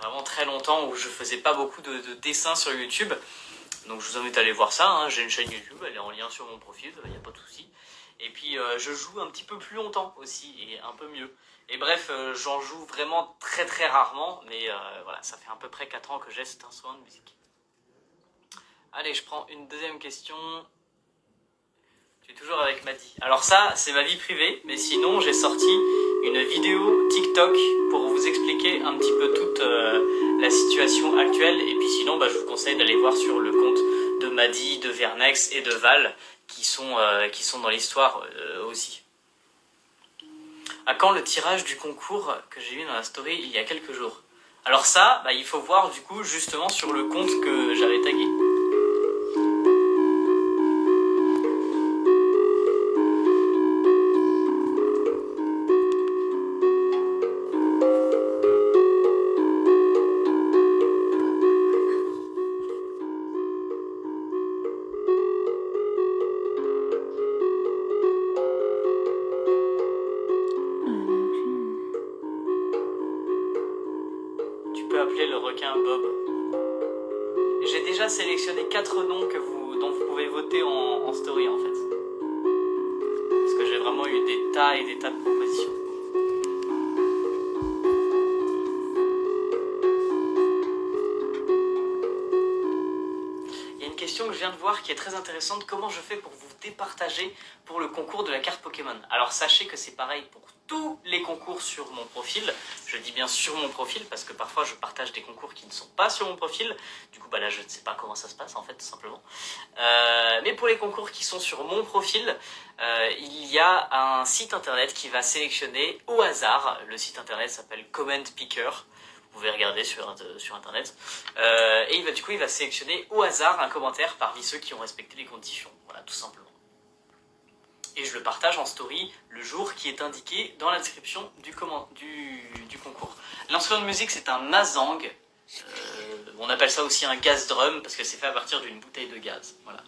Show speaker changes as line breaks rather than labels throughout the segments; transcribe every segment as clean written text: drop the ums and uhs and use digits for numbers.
vraiment très longtemps où je faisais pas beaucoup de dessins sur YouTube. Donc je vous invite à aller voir ça, hein. J'ai une chaîne YouTube, elle est en lien sur mon profil, il n'y a pas de souci. Et puis je joue un petit peu plus longtemps aussi, et un peu mieux. Et bref, j'en joue vraiment très très rarement, mais voilà, ça fait à peu près 4 ans que j'ai cet instrument de musique. Allez, je prends une deuxième question. Tu es toujours avec Maddy. Alors ça, c'est ma vie privée, mais sinon j'ai sorti une vidéo TikTok pour vous expliquer un petit peu toute la situation actuelle. Et puis sinon, je vous conseille d'aller voir sur le compte de Maddy, de Vernex et de Val, qui sont dans l'histoire aussi. À quand le tirage du concours que j'ai mis dans la story il y a quelques jours? Alors ça, il faut voir du coup justement sur le compte que j'avais tagué. Appeler le requin Bob. J'ai déjà sélectionné 4 noms dont vous pouvez voter en story en fait. Parce que j'ai vraiment eu des tas et des tas de propositions. Il y a une question que je viens de voir qui est très intéressante. Comment je fais pour vous départager pour le concours de la carte Pokémon? Alors sachez que c'est pareil pour tous les concours sur mon profil. Je dis bien sur mon profil parce que parfois je partage des concours qui ne sont pas sur mon profil. Du coup là je ne sais pas comment ça se passe en fait tout simplement. Mais pour les concours qui sont sur mon profil, il y a un site internet qui va sélectionner au hasard. Le site internet s'appelle Comment Picker. Vous pouvez regarder sur internet. Et il va sélectionner au hasard un commentaire parmi ceux qui ont respecté les conditions. Voilà, tout simplement. Et je le partage en story le jour qui est indiqué dans la description du concours. L'instrument de musique, c'est un mazang. On appelle ça aussi un gaz drum parce que c'est fait à partir d'une bouteille de gaz. Voilà.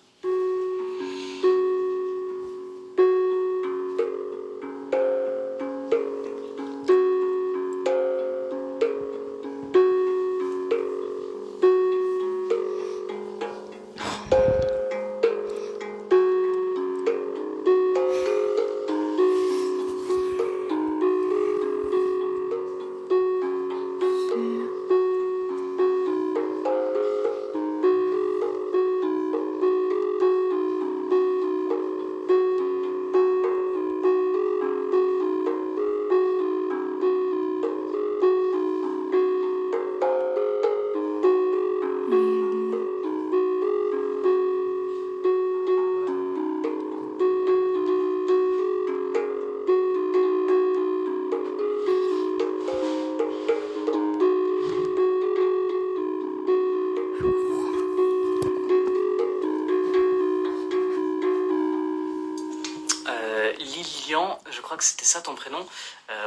Lilian, je crois que c'était ça ton prénom.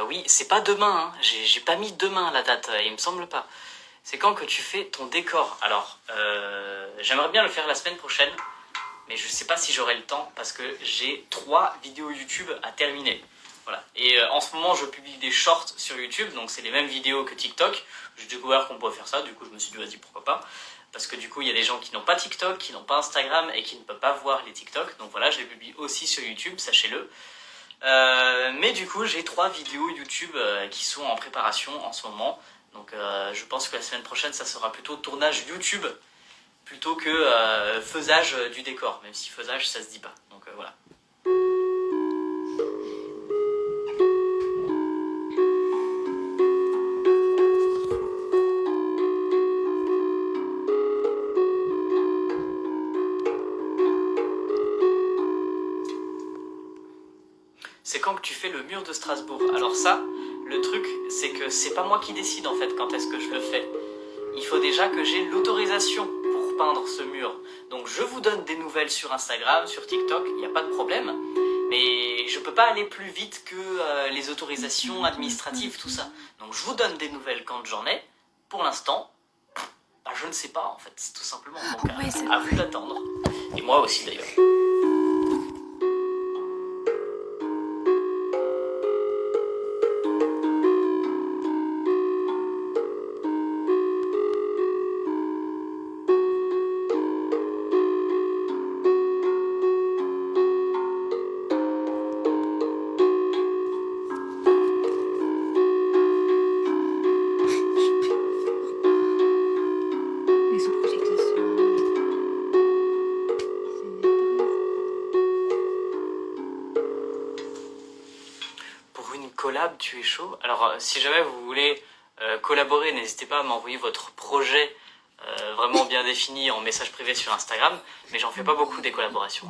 Oui, c'est pas demain, hein. J'ai pas mis demain la date, il me semble pas. C'est quand que tu fais ton décor? Alors, j'aimerais bien le faire la semaine prochaine, mais je sais pas si j'aurai le temps parce que j'ai 3 vidéos YouTube à terminer. Voilà. Et en ce moment, je publie des shorts sur YouTube, donc c'est les mêmes vidéos que TikTok. J'ai découvert qu'on pouvait faire ça, du coup je me suis dit vas-y pourquoi pas. Parce que du coup il y a des gens qui n'ont pas TikTok, qui n'ont pas Instagram et qui ne peuvent pas voir les TikTok. Donc voilà, je les publie aussi sur YouTube, sachez-le. Mais du coup j'ai 3 vidéos YouTube qui sont en préparation en ce moment. Donc je pense que la semaine prochaine ça sera plutôt tournage YouTube plutôt que faisage du décor. Même si faisage ça se dit pas. Donc voilà. C'est quand que tu fais le mur de Strasbourg. Alors ça, le truc, c'est que c'est pas moi qui décide en fait quand est-ce que je le fais. Il faut déjà que j'ai l'autorisation pour peindre ce mur. Donc je vous donne des nouvelles sur Instagram, sur TikTok, il n'y a pas de problème. Mais je peux pas aller plus vite que les autorisations administratives, tout ça. Donc je vous donne des nouvelles quand j'en ai. Pour l'instant, je ne sais pas en fait, tout simplement. Donc à vous d'attendre. Et moi aussi d'ailleurs. chaud. Alors, si jamais vous voulez collaborer, n'hésitez pas à m'envoyer votre projet vraiment bien défini en message privé sur Instagram, mais j'en fais pas beaucoup des collaborations.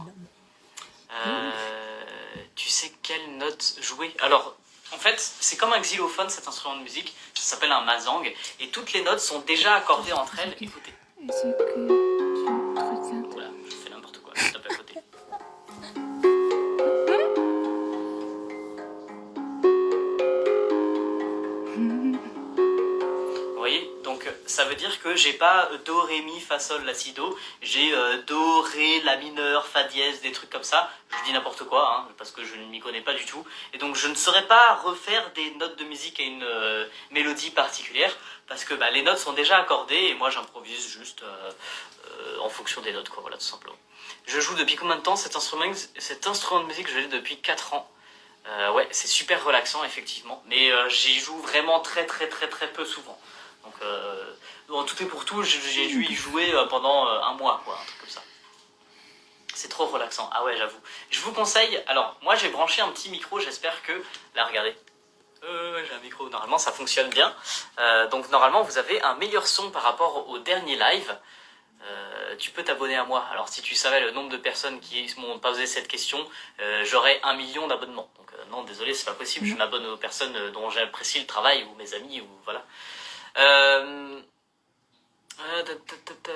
Tu sais quelle note jouer? Alors, en fait, c'est comme un xylophone, cet instrument de musique, ça s'appelle un mazang, et toutes les notes sont déjà accordées entre elles. Écoutez. Voilà, je fais n'importe quoi, je tape à côté. Vous voyez, donc ça veut dire que j'ai pas do, ré, mi, fa, sol, la, si, do, j'ai do, ré, la mineur, fa dièse, des trucs comme ça. Je dis n'importe quoi, hein, parce que je ne m'y connais pas du tout. Et donc je ne saurais pas refaire des notes de musique à une mélodie particulière, parce que les notes sont déjà accordées, et moi j'improvise juste en fonction des notes, quoi, voilà, tout simplement. Je joue depuis combien de temps cet instrument de musique? Je l'ai depuis 4 ans. Ouais, c'est super relaxant, effectivement, mais j'y joue vraiment très peu souvent. Donc, en tout et pour tout, j'ai dû y jouer pendant un mois, quoi, un truc comme ça. C'est trop relaxant. Ah ouais, j'avoue. Je vous conseille... Alors, moi, j'ai branché un petit micro, j'espère que... Là, regardez. J'ai un micro. Normalement, ça fonctionne bien. Donc, normalement, vous avez un meilleur son par rapport au dernier live. Tu peux t'abonner à moi. Alors, si tu savais le nombre de personnes qui m'ont posé cette question, j'aurais 1 million d'abonnements. Donc, non, désolé, c'est pas possible. Je m'abonne aux personnes dont j'apprécie le travail, ou mes amis, ou voilà. Je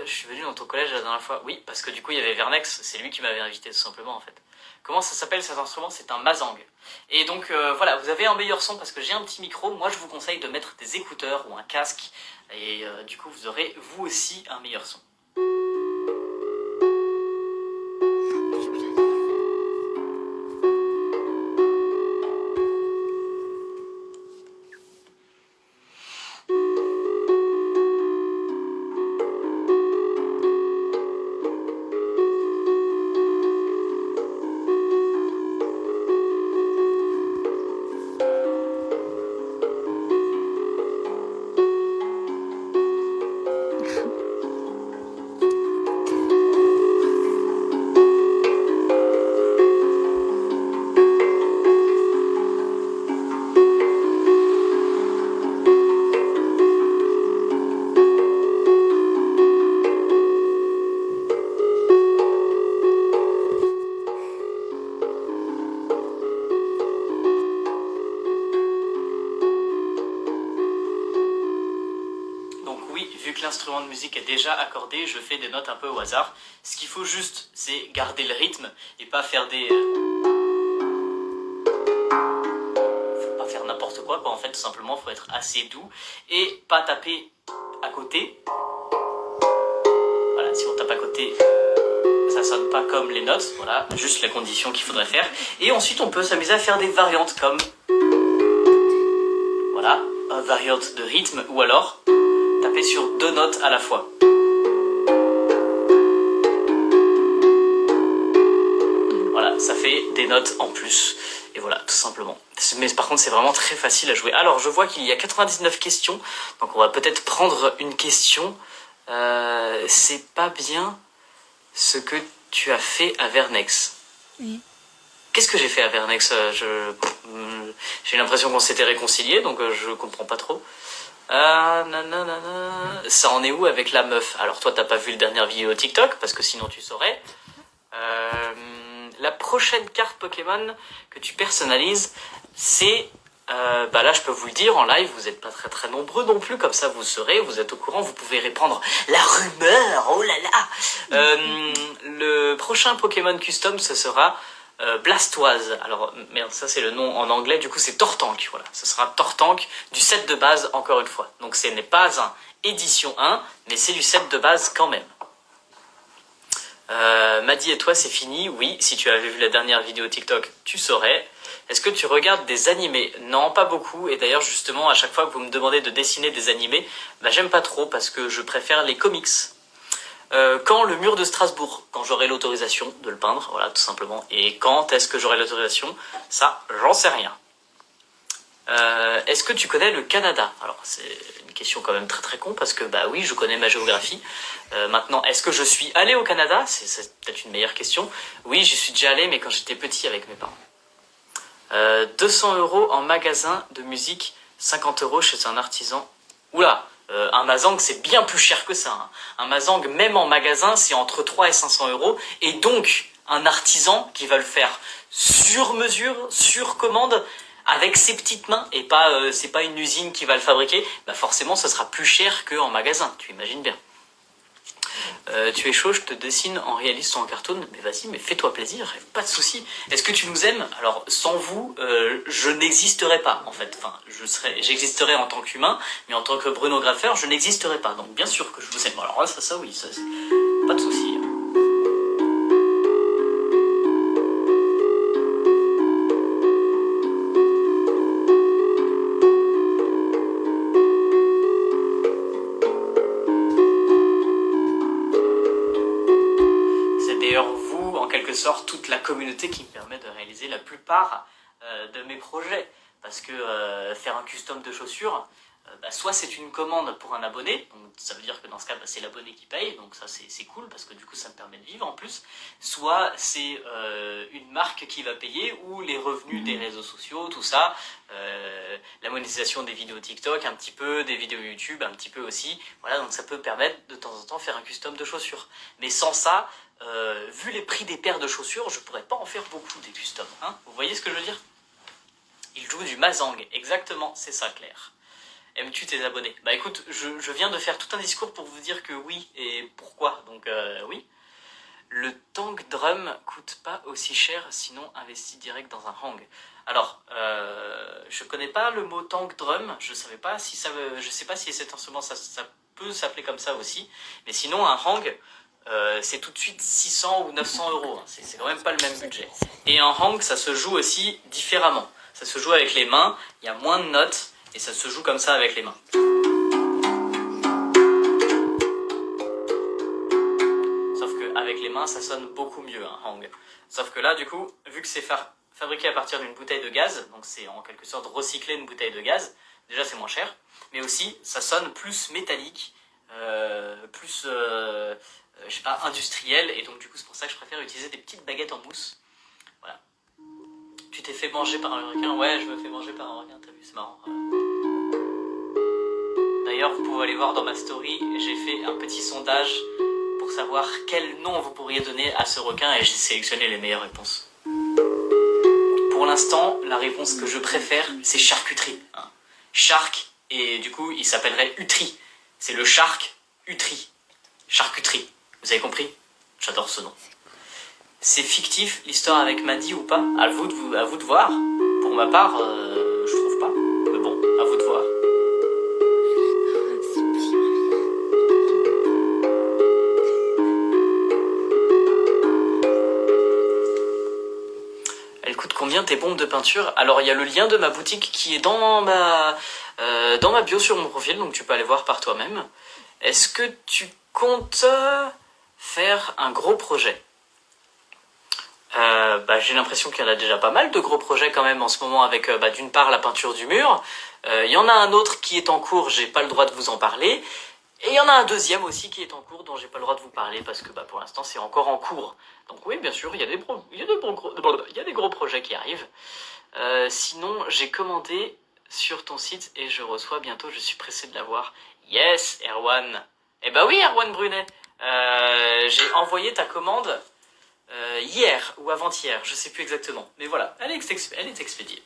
suis venu dans ton collège la dernière fois. Oui, parce que du coup, il y avait Vernex. C'est lui qui m'avait invité, tout simplement, en fait. Comment ça s'appelle cet instrument? C'est un mazang. Et donc, voilà, vous avez un meilleur son parce que j'ai un petit micro. Moi, je vous conseille de mettre des écouteurs ou un casque. Et du coup, vous aurez, vous aussi, un meilleur son. L'instrument de musique est déjà accordé, je fais des notes un peu au hasard. Ce qu'il faut juste, c'est garder le rythme et pas faire des... Faut pas faire n'importe quoi, en fait, tout simplement, faut être assez doux et pas taper à côté. Voilà, si on tape à côté, ça sonne pas comme les notes, voilà, juste la condition qu'il faudrait faire. Et ensuite, on peut s'amuser à faire des variantes comme... Voilà, une variante de rythme ou alors... taper sur 2 notes à la fois. Voilà, ça fait des notes en plus. Et voilà, tout simplement. Mais par contre, c'est vraiment très facile à jouer. Alors, je vois qu'il y a 99 questions. Donc, on va peut-être prendre une question. C'est pas bien ce que tu as fait à Vernex. Oui. Qu'est-ce que j'ai fait à Vernex? J'ai l'impression qu'on s'était réconciliés, donc je comprends pas trop. Ça en est où avec la meuf? Alors toi t'as pas vu le dernier vidéo TikTok parce que sinon tu saurais. La prochaine carte Pokémon que tu personnalises, c'est là je peux vous le dire en live, vous n'êtes pas très nombreux non plus, comme ça vous saurez, vous êtes au courant, vous pouvez répandre la rumeur. Oh là là. Le prochain Pokémon custom, ce sera Blastoise. Alors merde, ça c'est le nom en anglais, du coup c'est Tortank, voilà, ce sera Tortank du set de base encore une fois. Donc ce n'est pas un édition 1, mais c'est du set de base quand même. Maddy et toi c'est fini? Oui, si tu avais vu la dernière vidéo TikTok, tu saurais. Est-ce que tu regardes des animés? Non, pas beaucoup, et d'ailleurs justement à chaque fois que vous me demandez de dessiner des animés, j'aime pas trop parce que je préfère les comics. Quand le mur de Strasbourg, quand j'aurai l'autorisation de le peindre, voilà, tout simplement. Et quand est-ce que j'aurai l'autorisation? Ça, j'en sais rien. Est-ce que tu connais le Canada? Alors, c'est une question quand même très con, parce que, oui, je connais ma géographie. Maintenant, est-ce que je suis allé au Canada? C'est peut-être une meilleure question. Oui, j'y suis déjà allé, mais quand j'étais petit avec mes parents. 200 € en magasin de musique, 50 € chez un artisan. Oula, un Mazang c'est bien plus cher que ça. Hein. Un Mazang même en magasin c'est entre 3 et 500 €. Et donc un artisan qui va le faire sur mesure, sur commande, avec ses petites mains, et pas c'est pas une usine qui va le fabriquer, bah forcément ça sera plus cher qu'en magasin, tu imagines bien. Tu es chaud, je te dessine en réaliste ou en cartoon. Mais vas-y, mais fais-toi plaisir, pas de souci. Est-ce que tu nous aimes? Alors, sans vous, je n'existerais pas, en fait. Enfin, j'existerais en tant qu'humain, mais en tant que Bruno Graffer, je n'existerais pas. Donc, bien sûr que je vous aime. Alors là, ça oui, ça, c'est pas de souci. Vous, en quelque sorte, toute la communauté qui me permet de réaliser la plupart de mes projets. Parce que faire un custom de chaussures, soit c'est une commande pour un abonné, donc ça veut dire que dans ce cas, c'est l'abonné qui paye, donc ça c'est cool, parce que du coup ça me permet de vivre en plus. Soit c'est une marque qui va payer, ou les revenus des réseaux sociaux, tout ça, la monétisation des vidéos TikTok, un petit peu, des vidéos YouTube, un petit peu aussi. Voilà, donc ça peut permettre de temps en temps faire un custom de chaussures. Mais sans ça, vu les prix des paires de chaussures, je pourrais pas en faire beaucoup des customs. Hein, vous voyez ce que je veux dire? Il joue du Mazang, exactement, c'est ça Claire. Aimes-tu tes abonnés? Bah écoute, je viens de faire tout un discours pour vous dire que oui, et pourquoi, donc oui. Le tank drum coûte pas aussi cher, sinon investis direct dans un hang. Alors, je connais pas le mot tank drum, je sais pas si cet instrument ça peut s'appeler comme ça aussi, mais sinon un hang, c'est tout de suite 600 ou 900 €, hein. C'est quand même pas le même budget. Et un hang, ça se joue aussi différemment. Ça se joue avec les mains, il y a moins de notes, et ça se joue comme ça avec les mains. Sauf qu'avec les mains, ça sonne beaucoup mieux, un hang. Sauf que là, du coup, vu que c'est fabriqué à partir d'une bouteille de gaz, donc c'est en quelque sorte recycler une bouteille de gaz, déjà c'est moins cher, mais aussi ça sonne plus métallique, plus je sais pas, industriel, et donc du coup c'est pour ça que je préfère utiliser des petites baguettes en mousse. Voilà. Tu t'es fait manger par un requin? Ouais, je me fais manger par un requin, t'as vu, c'est marrant. D'ailleurs, vous pouvez aller voir dans ma story, j'ai fait un petit sondage pour savoir quel nom vous pourriez donner à ce requin, et j'ai sélectionné les meilleures réponses. Pour l'instant, la réponse que je préfère, c'est charcuterie. Hein. Shark, et du coup, il s'appellerait Utri. C'est le shark Utri. Charcuterie. Vous avez compris? J'adore ce nom. C'est fictif, l'histoire avec Maddy ou pas? À vous de voir. Pour ma part, je trouve pas. Mais bon, à vous de voir. Elle coûte combien tes bombes de peinture? Alors, il y a le lien de ma boutique qui est dans ma bio sur mon profil, donc tu peux aller voir par toi-même. Est-ce que tu comptes faire un gros projet? J'ai l'impression qu'il y en a déjà pas mal de gros projets quand même en ce moment avec d'une part la peinture du mur, il y en a un autre qui est en cours, j'ai pas le droit de vous en parler, et il y en a un deuxième aussi qui est en cours dont j'ai pas le droit de vous parler parce que pour l'instant c'est encore en cours. Donc oui, bien sûr, il y a des gros projets qui arrivent. Sinon, j'ai commandé sur ton site et je reçois bientôt, je suis pressé de l'avoir. Yes, Erwan. Eh bah oui, Erwan Brunet. J'ai envoyé ta commande hier ou avant-hier, je sais plus exactement. Mais voilà, elle est expédiée.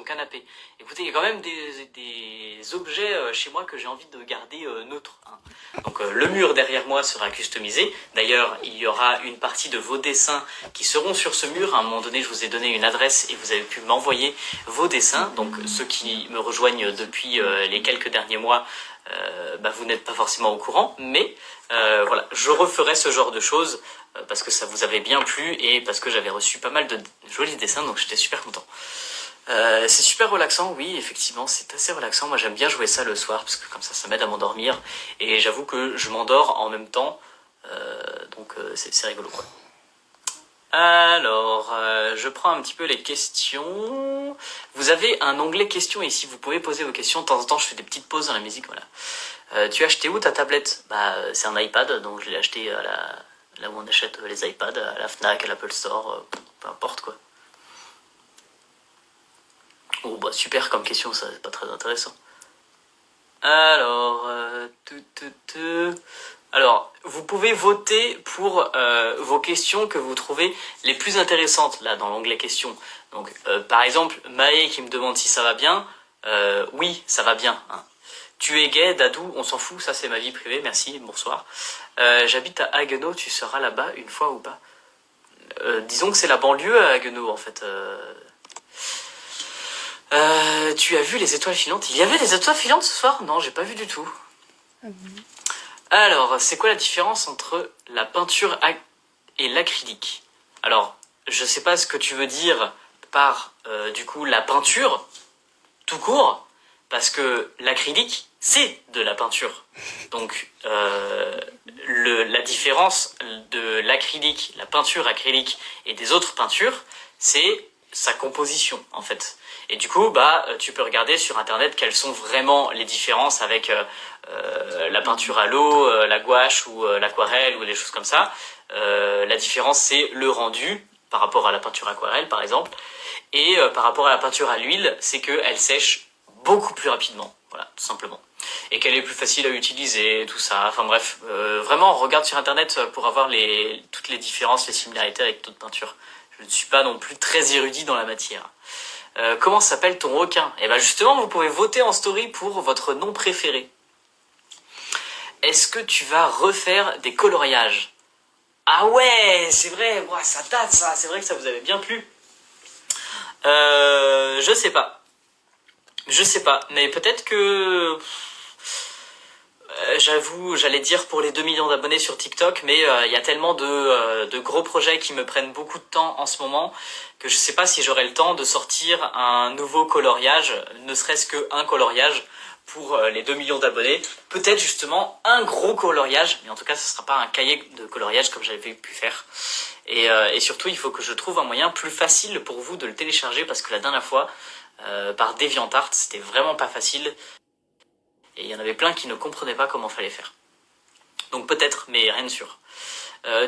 ton canapé. Écoutez, il y a quand même des objets chez moi que j'ai envie de garder neutres, hein. Donc le mur derrière moi sera customisé. D'ailleurs, il y aura une partie de vos dessins qui seront sur ce mur. À un moment donné, je vous ai donné une adresse et vous avez pu m'envoyer vos dessins. Donc ceux qui me rejoignent depuis les quelques derniers mois, vous n'êtes pas forcément au courant. Mais voilà, je referai ce genre de choses parce que ça vous avait bien plu et parce que j'avais reçu pas mal de jolis dessins. Donc j'étais super content. C'est super relaxant, oui, effectivement, c'est assez relaxant. Moi, j'aime bien jouer ça le soir parce que comme ça m'aide à m'endormir. Et j'avoue que je m'endors en même temps, donc c'est rigolo, quoi. Alors, je prends un petit peu les questions. Vous avez un onglet questions ici, vous pouvez poser vos questions. De temps en temps, je fais des petites pauses dans la musique, voilà. Tu as acheté où ta tablette? C'est un iPad, donc je l'ai acheté à là où on achète les iPads, à la Fnac, à l'Apple Store, peu importe, quoi. Oh super comme question, ça, c'est pas très intéressant. Alors, alors, vous pouvez voter pour vos questions que vous trouvez les plus intéressantes, là, dans l'onglet questions. Donc, par exemple, Maë qui me demande si ça va bien. Oui, ça va bien, hein. Tu es gay, Dadou, on s'en fout, ça c'est ma vie privée, merci, bonsoir. J'habite à Haguenau, tu seras là-bas une fois ou pas? Disons que c'est la banlieue à Haguenau, en fait. Tu as vu les étoiles filantes? Il y avait des étoiles filantes ce soir? Non, j'ai pas vu du tout. Alors, c'est quoi la différence entre la peinture et l'acrylique? Alors, je sais pas ce que tu veux dire par, du coup, la peinture, tout court, parce que l'acrylique, c'est de la peinture. Donc, la différence de l'acrylique, la peinture acrylique et des autres peintures, c'est sa composition, en fait. Et du coup, tu peux regarder sur internet quelles sont vraiment les différences avec la peinture à l'eau, la gouache ou l'aquarelle ou des choses comme ça. La différence, c'est le rendu par rapport à la peinture aquarelle, par exemple. Et par rapport à la peinture à l'huile, c'est qu'elle sèche beaucoup plus rapidement. Voilà, tout simplement. Et qu'elle est plus facile à utiliser, tout ça. Enfin bref, vraiment, regarde sur internet pour avoir toutes les différences, les similarités avec d'autres peintures. Je ne suis pas non plus très érudit dans la matière. Comment s'appelle ton requin? Et justement, vous pouvez voter en story pour votre nom préféré. Est-ce que tu vas refaire des coloriages? Ah ouais, c'est vrai, ça date ça, c'est vrai que ça vous avait bien plu. Je sais pas. Je sais pas, mais peut-être que... j'avoue, j'allais dire pour les 2 millions d'abonnés sur TikTok, mais y a tellement de gros projets qui me prennent beaucoup de temps en ce moment que je sais pas si j'aurai le temps de sortir un nouveau coloriage, ne serait-ce qu'un coloriage pour les 2 millions d'abonnés. Peut-être justement un gros coloriage, mais en tout cas ce sera pas un cahier de coloriage comme j'avais pu faire. Et surtout, il faut que je trouve un moyen plus facile pour vous de le télécharger parce que la dernière fois, par DeviantArt, c'était vraiment pas facile. Et il y en avait plein qui ne comprenaient pas comment fallait faire. Donc peut-être, mais rien de sûr.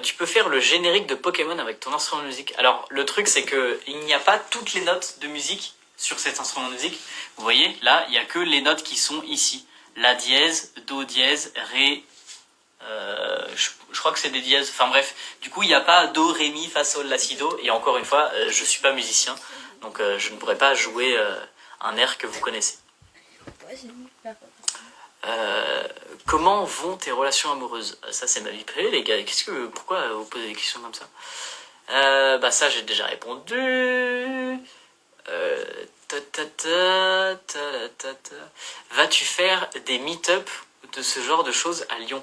Tu peux faire le générique de Pokémon avec ton instrument de musique. Alors le truc c'est que il n'y a pas toutes les notes de musique sur cet instrument de musique. Vous voyez, là, il n'y a que les notes qui sont ici. La dièse, do dièse, ré... je crois que c'est des dièses. Enfin bref, du coup il n'y a pas do, ré, mi, fa, sol, la, si, do. Et encore une fois, je suis pas musicien. Donc je ne pourrais pas jouer un air que vous connaissez. Comment vont tes relations amoureuses? Ça c'est ma vie privée les gars, pourquoi vous posez des questions comme ça? Ça j'ai déjà répondu. Vas-tu faire des meet-up de ce genre de choses à Lyon?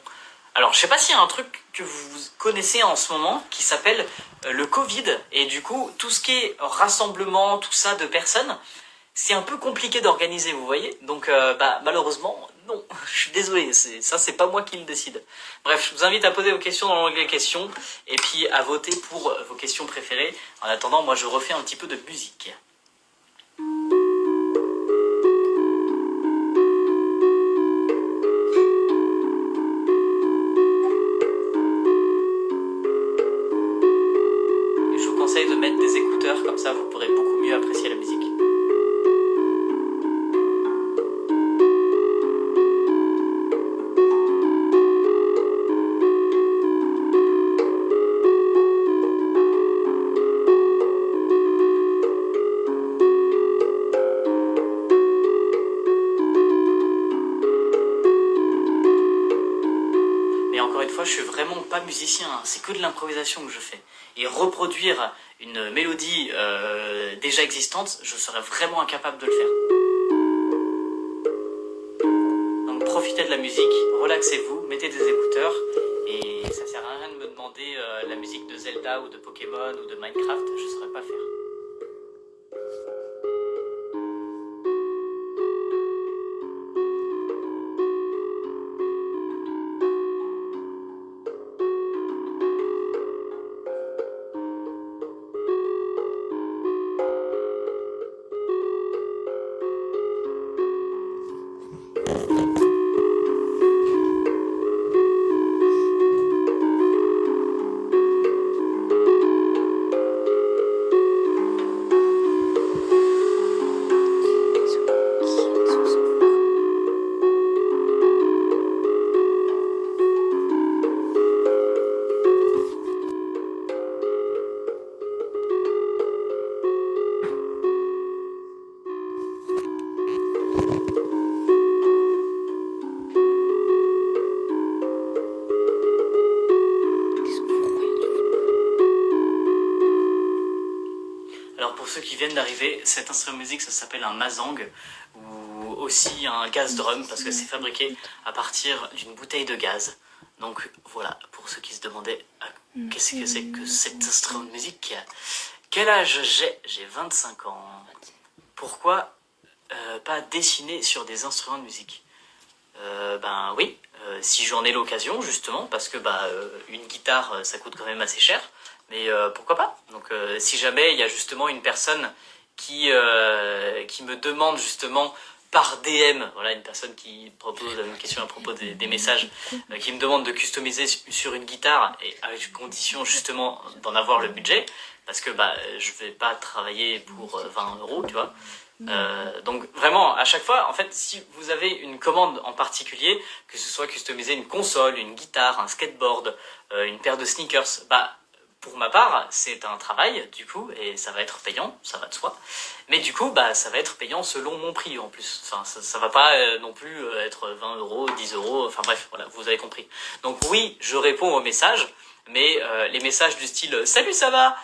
Alors je sais pas s'il y a un truc que vous connaissez en ce moment qui s'appelle le Covid, et du coup tout ce qui est rassemblement, tout ça de personnes, c'est un peu compliqué d'organiser, vous voyez. Donc malheureusement, non, je suis désolé, c'est pas moi qui le décide. Bref, je vous invite à poser vos questions dans l'onglet questions, et puis à voter pour vos questions préférées. En attendant, moi je refais un petit peu de musique. Et je vous conseille de mettre des écouteurs, comme ça vous pourrez beaucoup mieux apprécier la musique. cette fois, je suis vraiment pas musicien, hein. C'est que de l'improvisation que je fais. Et reproduire une mélodie déjà existante, je serais vraiment incapable de le faire. Donc profitez de la musique, relaxez-vous, mettez des écouteurs, et ça sert à rien de me demander la musique de Zelda ou de Pokémon ou de Minecraft, je saurais pas faire. Alors pour ceux qui viennent d'arriver, cet instrument de musique ça s'appelle un mazang ou aussi un gaz drum parce que c'est fabriqué à partir d'une bouteille de gaz. Donc voilà, pour ceux qui se demandaient qu'est-ce que c'est que cet instrument de musique. Quel âge j'ai? J'ai 25 ans. Pourquoi pas dessiner sur des instruments de musique? Ben oui, si j'en ai l'occasion justement, parce que une guitare ça coûte quand même assez cher, mais pourquoi pas? Donc si jamais il y a justement une personne qui me demande justement par DM, voilà une personne qui propose une question à propos des messages, qui me demande de customiser sur une guitare et à condition justement d'en avoir le budget, parce que je vais pas travailler pour 20 euros, tu vois. Donc vraiment à chaque fois en fait si vous avez une commande en particulier, que ce soit customiser une console, une guitare, un skateboard, une paire de sneakers, pour ma part c'est un travail du coup et ça va être payant, ça va de soi, mais du coup ça va être payant selon mon prix en plus, enfin ça va pas non plus être 20 euros, 10 euros, enfin bref voilà vous avez compris. Donc oui je réponds aux messages, mais les messages du style salut ça va,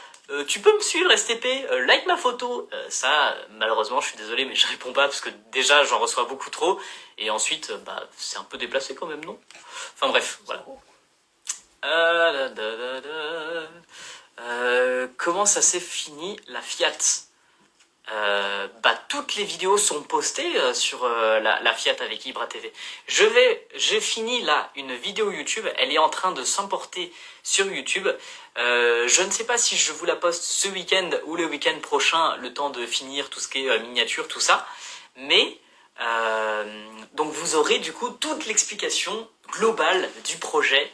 tu peux me suivre STP, like ma photo, ça malheureusement je suis désolé mais je réponds pas parce que déjà j'en reçois beaucoup trop et ensuite c'est un peu déplacé quand même non. Enfin bref voilà. Comment ça s'est fini la Fiat? Toutes les vidéos sont postées sur la Fiat avec Ibra TV. J'ai fini là une vidéo YouTube, elle est en train de s'emporter sur YouTube. Je ne sais pas si je vous la poste ce week-end ou le week-end prochain, le temps de finir tout ce qui est miniature, tout ça. Mais donc vous aurez du coup toute l'explication globale du projet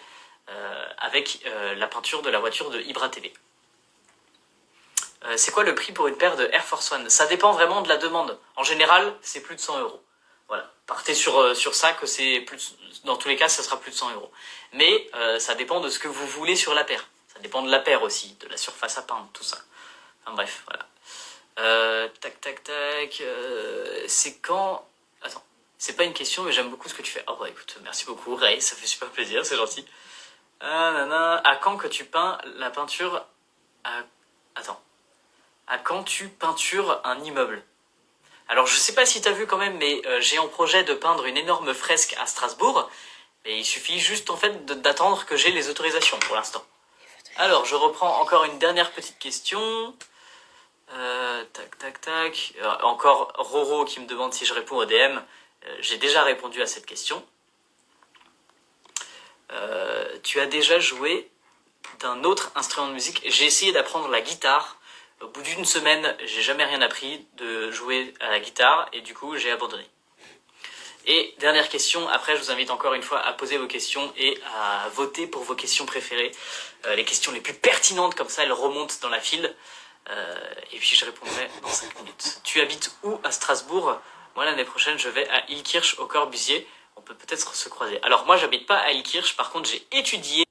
avec la peinture de la voiture de Ibra TV. C'est quoi le prix pour une paire de Air Force One? Ça dépend vraiment de la demande. En général, c'est plus de 100 euros. Voilà. Partez sur ça, que c'est plus. Dans tous les cas, ça sera plus de 100 euros. Mais ça dépend de ce que vous voulez sur la paire. Ça dépend de la paire aussi, de la surface à peindre, tout ça. Enfin bref, voilà. C'est quand. Attends. C'est pas une question, mais j'aime beaucoup ce que tu fais. Oh bah écoute, merci beaucoup, Ray, ça fait super plaisir, c'est gentil. À quand que tu peins la peinture Attends. À quand tu peintures un immeuble? Alors je sais pas si t'as vu quand même, mais j'ai en projet de peindre une énorme fresque à Strasbourg. Et il suffit juste en fait d'attendre que j'ai les autorisations pour l'instant. Alors je reprends encore une dernière petite question. Encore Roro qui me demande si je réponds au DM. J'ai déjà répondu à cette question. Tu as déjà joué d'un autre instrument de musique? J'ai essayé d'apprendre la guitare. Au bout d'une semaine, j'ai jamais rien appris de jouer à la guitare et du coup, j'ai abandonné. Et dernière question, après je vous invite encore une fois à poser vos questions et à voter pour vos questions préférées. Les questions les plus pertinentes, comme ça elles remontent dans la file. Et puis je répondrai dans 5 minutes. Tu habites où à Strasbourg? Moi l'année prochaine je vais à Illkirch au Corbusier. On peut peut-être se croiser. Alors moi j'habite pas à Illkirch, par contre j'ai étudié.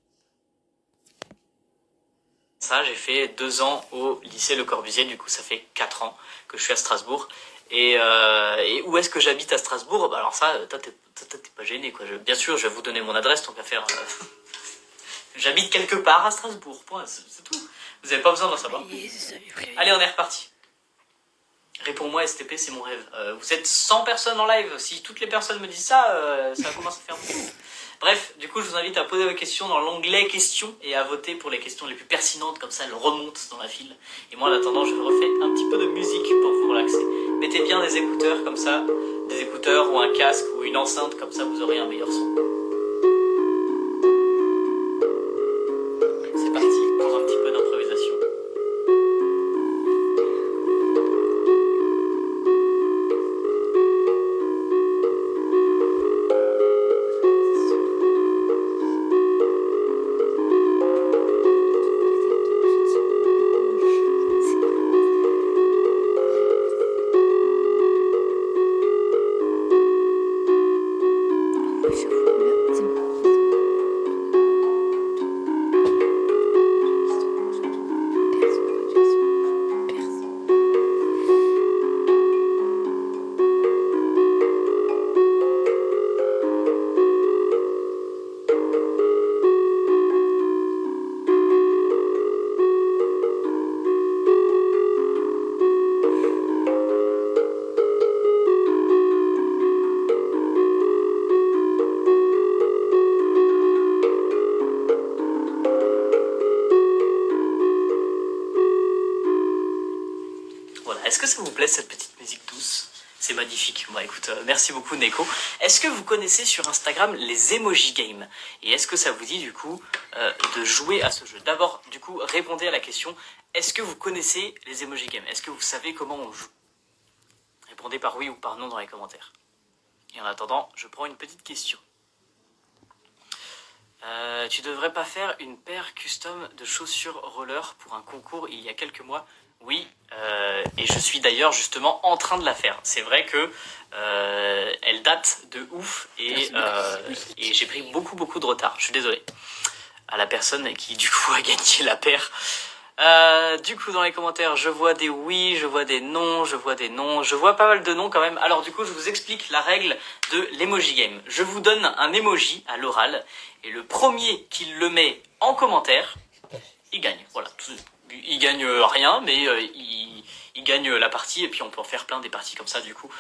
Ça, j'ai fait 2 ans au lycée Le Corbusier, du coup ça fait 4 ans que je suis à Strasbourg. Et où est-ce que j'habite à Strasbourg? Alors ça, t'es pas gêné quoi. Bien sûr, je vais vous donner mon adresse, tant qu'à faire. J'habite quelque part à Strasbourg, point, c'est tout. Vous n'avez pas besoin d'en savoir. Allez, on est reparti. Réponds-moi STP, c'est mon rêve. Vous êtes 100 personnes en live, si toutes les personnes me disent ça, ça commence à faire beaucoup. Bref, du coup, je vous invite à poser vos questions dans l'onglet questions et à voter pour les questions les plus pertinentes, comme ça elles remontent dans la file. Et moi, en attendant, je refais un petit peu de musique pour vous relaxer. Mettez bien des écouteurs comme ça, des écouteurs ou un casque ou une enceinte, comme ça vous aurez un meilleur son. C'est parti pour un petit peu d'improvisation. Voilà, est-ce que ça vous plaît cette petite musique douce? C'est magnifique. Bon, écoute, merci beaucoup Neko. Est-ce que vous connaissez sur Instagram les emoji games? Et est-ce que ça vous dit du coup de jouer à ce jeu? D'abord, du coup, répondez à la question. Est-ce que vous connaissez les emoji games? Est-ce que vous savez comment on joue? Répondez par oui ou par non dans les commentaires. Et en attendant, je prends une petite question. Tu devrais pas faire une paire custom de chaussures roller pour un concours il y a quelques mois? Oui, et je suis d'ailleurs justement en train de la faire. C'est vrai que elle date de ouf et j'ai pris beaucoup de retard. Je suis désolé à la personne qui du coup a gagné la paire. Du coup dans les commentaires je vois des oui, je vois des non, je vois des non, je vois pas mal de non quand même. Alors du coup je vous explique la règle de l'emoji game. Je vous donne un emoji à l'oral et le premier qui le met en commentaire, il gagne. Voilà, il gagne rien mais il gagne la partie et puis on peut en faire plein des parties comme ça du coup.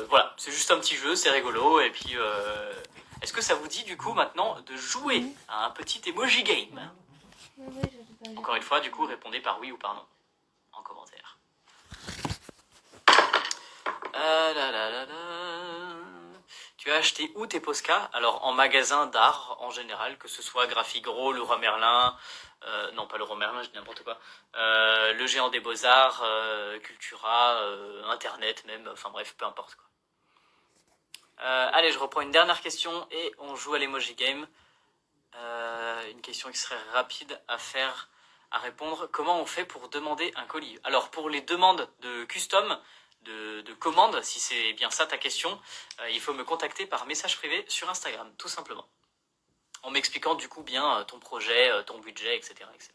Voilà, c'est juste un petit jeu, c'est rigolo et puis est-ce que ça vous dit du coup maintenant de jouer à un petit emoji game? Encore une fois, du coup, répondez par oui ou par non en commentaire. Tu as acheté où tes Posca? Alors, en magasin d'art en général, que ce soit Graphigro, Leroy Merlin, non pas Leroy Merlin, je dis n'importe quoi, le Géant des Beaux-Arts, Cultura, Internet même, enfin bref, peu importe quoi. Allez, je reprends une dernière question et on joue à l'emoji game. Une question qui serait rapide à répondre. Comment on fait pour demander un colis? Alors pour les demandes de custom, de commandes, si c'est bien ça ta question, il faut me contacter par message privé sur Instagram, tout simplement. En m'expliquant du coup bien ton projet, ton budget, etc., etc.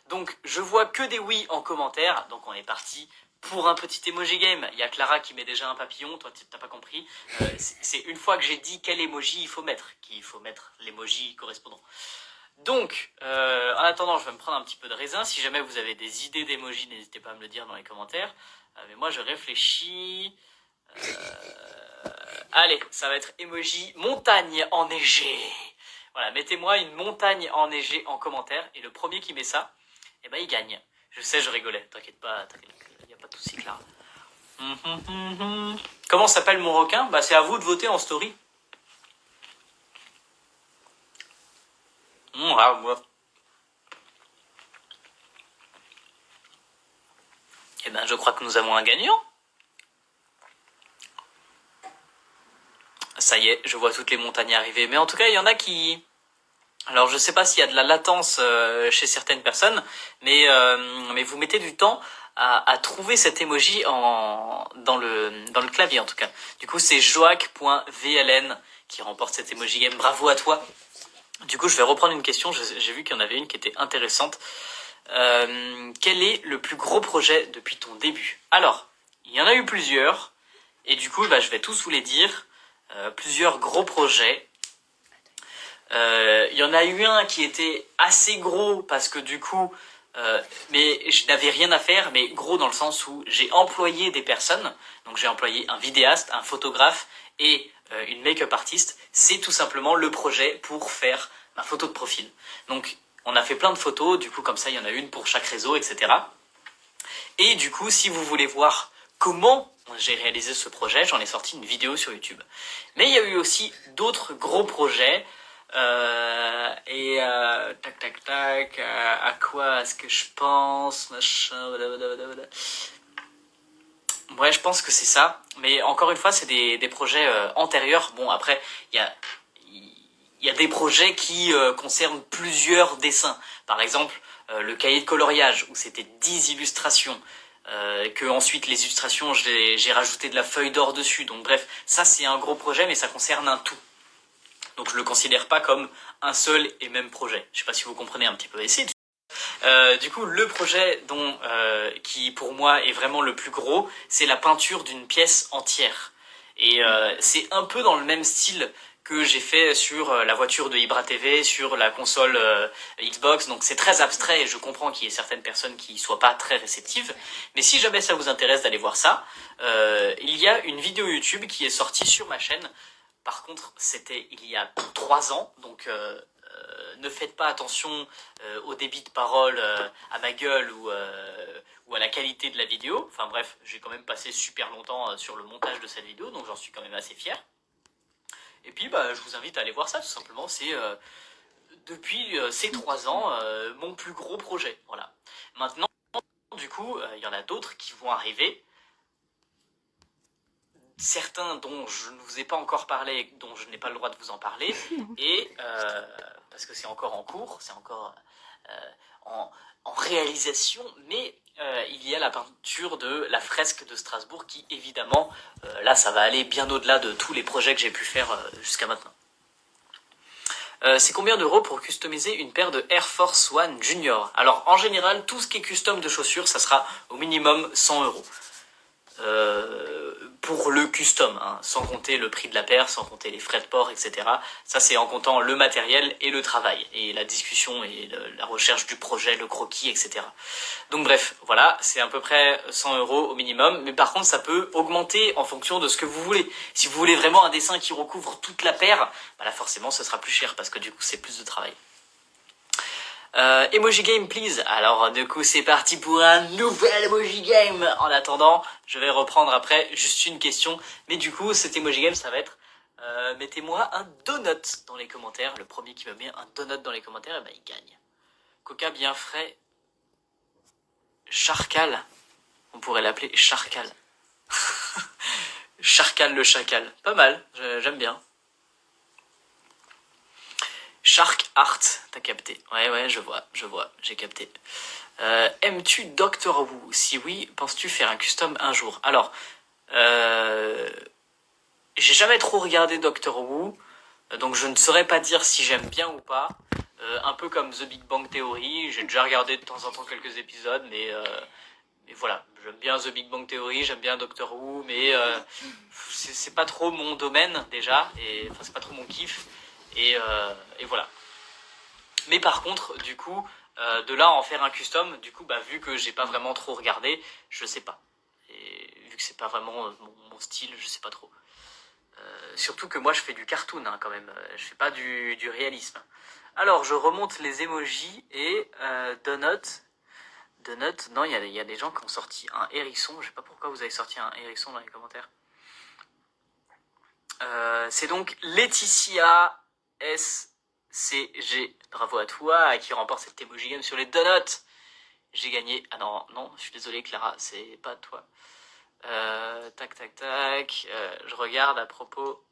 Donc je vois que des oui en commentaire, donc on est parti pour un petit emoji game. Il y a Clara qui met déjà un papillon, toi t'as pas compris. C'est une fois que j'ai dit quel emoji il faut mettre, qu'il faut mettre l'emoji correspondant. Donc, en attendant, je vais me prendre un petit peu de raisin. Si jamais vous avez des idées d'emoji, n'hésitez pas à me le dire dans les commentaires. Mais moi, je réfléchis. Allez, ça va être emoji montagne enneigée. Voilà, mettez-moi une montagne enneigée en commentaire. Et le premier qui met ça, eh ben, il gagne. Je sais, je rigolais. T'inquiète pas, il n'y a pas de souci, Clara. Comment s'appelle mon requin? Bah, c'est à vous de voter en story. Eh ben, je crois que nous avons un gagnant. Ça y est, je vois toutes les montagnes arriver. Mais en tout cas, il y en a qui... Alors, je sais pas s'il y a de la latence chez certaines personnes, mais vous mettez du temps à trouver cet emoji dans le clavier, en tout cas. Du coup, c'est joac.vln qui remporte cet emoji game. Bravo à toi. Du coup, je vais reprendre une question. J'ai vu qu'il y en avait une qui était intéressante. Quel est le plus gros projet depuis ton début? Alors, il y en a eu plusieurs. Et du coup, bah, je vais tous vous les dire. Plusieurs gros projets. Il y en a eu un qui était assez gros parce que du coup, mais je n'avais rien à faire, mais gros dans le sens où j'ai employé des personnes. Donc j'ai employé un vidéaste, un photographe et une make-up artiste. C'est tout simplement le projet pour faire ma photo de profil. Donc on a fait plein de photos, du coup comme ça il y en a une pour chaque réseau, etc. Et du coup, si vous voulez voir comment j'ai réalisé ce projet, j'en ai sorti une vidéo sur YouTube. Mais il y a eu aussi d'autres gros projets. Tac tac tac, à quoi est-ce que je pense, machin, blablabla. Ouais, je pense que c'est ça. Mais encore une fois, c'est des projets antérieurs. Bon, après, il y a des projets qui concernent plusieurs dessins. Par exemple, le cahier de coloriage, où c'était 10 illustrations. Que ensuite les illustrations, j'ai rajouté de la feuille d'or dessus. Donc bref, ça c'est un gros projet, mais ça concerne un tout. Donc je le considère pas comme un seul et même projet. Je sais pas si vous comprenez un petit peu. Du coup, le projet qui pour moi est vraiment le plus gros, c'est la peinture d'une pièce entière. Et c'est un peu dans le même style que j'ai fait sur la voiture de Ibra TV, sur la console Xbox. Donc c'est très abstrait et je comprends qu'il y ait certaines personnes qui soient pas très réceptives. Mais si jamais ça vous intéresse d'aller voir ça, il y a une vidéo YouTube qui est sortie sur ma chaîne. Par contre, c'était il y a 3 ans, donc ne faites pas attention au débit de parole, à ma gueule ou à la qualité de la vidéo. Enfin bref, j'ai quand même passé super longtemps sur le montage de cette vidéo, donc j'en suis quand même assez fier. Et puis je vous invite à aller voir ça, tout simplement. C'est depuis ces 3 ans mon plus gros projet. Voilà. Maintenant, du coup, il y en a d'autres qui vont arriver. Certains dont je ne vous ai pas encore parlé, dont je n'ai pas le droit de vous en parler, et parce que c'est encore en cours, c'est encore en réalisation, mais il y a la peinture de la fresque de Strasbourg qui, évidemment, là, ça va aller bien au-delà de tous les projets que j'ai pu faire jusqu'à maintenant. C'est combien d'euros pour customiser une paire de Air Force One Junior? Alors, en général, tout ce qui est custom de chaussures, ça sera au minimum 100 euros. Pour le custom, hein, sans compter le prix de la paire, sans compter les frais de port, etc. Ça, c'est en comptant le matériel et le travail, et la discussion et la recherche du projet, le croquis, etc. Donc bref, voilà, c'est à peu près 100 euros au minimum, mais par contre, ça peut augmenter en fonction de ce que vous voulez. Si vous voulez vraiment un dessin qui recouvre toute la paire, là forcément, ce sera plus cher, parce que du coup, c'est plus de travail. Emoji Game, please. Alors, du coup, c'est parti pour un nouvel Emoji Game. En attendant, je vais reprendre après juste une question. Mais du coup, cet Emoji Game, ça va être... mettez-moi un donut dans les commentaires. Le premier qui me met un donut dans les commentaires, il gagne. Coca bien frais. Charcal. On pourrait l'appeler Charcal. Charcal le chacal. Pas mal, j'aime bien. Shark Art, t'as capté. Ouais, je vois, j'ai capté. Aimes-tu Doctor Who? Si oui, penses-tu faire un custom un jour? Alors, j'ai jamais trop regardé Doctor Who, donc je ne saurais pas dire si j'aime bien ou pas. Un peu comme The Big Bang Theory, j'ai déjà regardé de temps en temps quelques épisodes, mais voilà, j'aime bien The Big Bang Theory, j'aime bien Doctor Who, mais c'est pas trop mon domaine déjà, et enfin c'est pas trop mon kiff, et voilà. Mais par contre, du coup, de là à en faire un custom, du coup, vu que j'ai pas vraiment trop regardé, je sais pas. Et vu que c'est pas vraiment mon style, je sais pas trop. Surtout que moi, je fais du cartoon quand même. Je fais pas du réalisme. Alors, je remonte les emojis et Donut. Donut, non, il y a des gens qui ont sorti un hérisson. Je sais pas pourquoi vous avez sorti un hérisson dans les commentaires. C'est donc Laetitia SCG. Bravo à toi qui remporte cette emoji game sur les donuts. J'ai gagné. Ah non, je suis désolé Clara, c'est pas toi. Tac. Je regarde à propos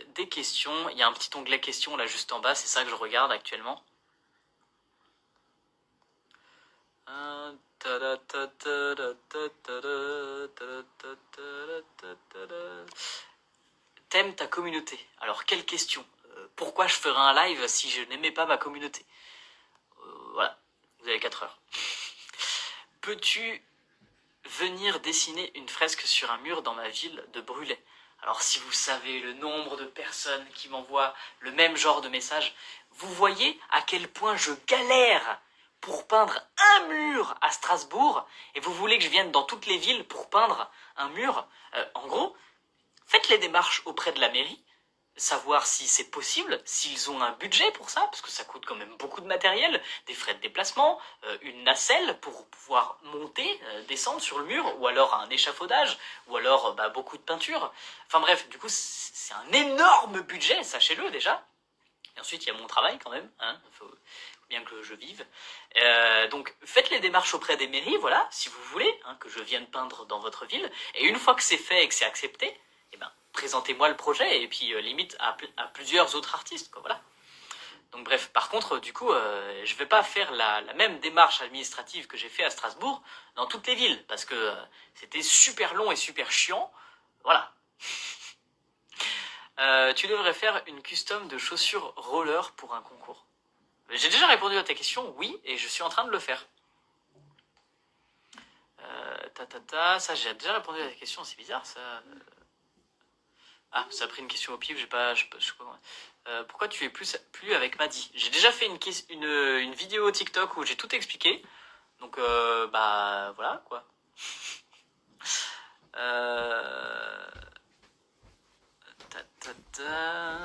des questions. Il y a un petit onglet questions là juste en bas, c'est ça que je regarde actuellement. T'aimes ta communauté? Alors quelle question? Pourquoi je ferais un live si je n'aimais pas ma communauté? Voilà, vous avez 4 heures. Peux-tu venir dessiner une fresque sur un mur dans ma ville de Brulay? Alors si vous savez le nombre de personnes qui m'envoient le même genre de message, vous voyez à quel point je galère pour peindre un mur à Strasbourg, et vous voulez que je vienne dans toutes les villes pour peindre un mur. En gros, faites les démarches auprès de la mairie, savoir si c'est possible, s'ils ont un budget pour ça, parce que ça coûte quand même beaucoup de matériel, des frais de déplacement, une nacelle pour pouvoir monter, descendre sur le mur, ou alors un échafaudage, ou alors beaucoup de peinture. Enfin bref, du coup c'est un énorme budget, sachez-le déjà. Et ensuite il y a mon travail quand même, hein, faut bien que je vive. Donc faites les démarches auprès des mairies, voilà, si vous voulez, hein, que je vienne peindre dans votre ville, et une fois que c'est fait et que c'est accepté, eh ben, présentez-moi le projet, et puis limite à plusieurs autres artistes, quoi, voilà. Donc bref, par contre, du coup, je vais pas faire la même démarche administrative que j'ai fait à Strasbourg dans toutes les villes, parce que c'était super long et super chiant, voilà. Tu devrais faire une custom de chaussures roller pour un concours. J'ai déjà répondu à ta question, oui, et je suis en train de le faire. Ça j'ai déjà répondu à ta question, c'est bizarre ça. Ah, ça a pris une question au pif, j'ai pas. Je sais pas. Pourquoi tu es plus avec Maddy? J'ai déjà fait une vidéo TikTok où j'ai tout expliqué. Donc, voilà, quoi. Ta, ta, ta.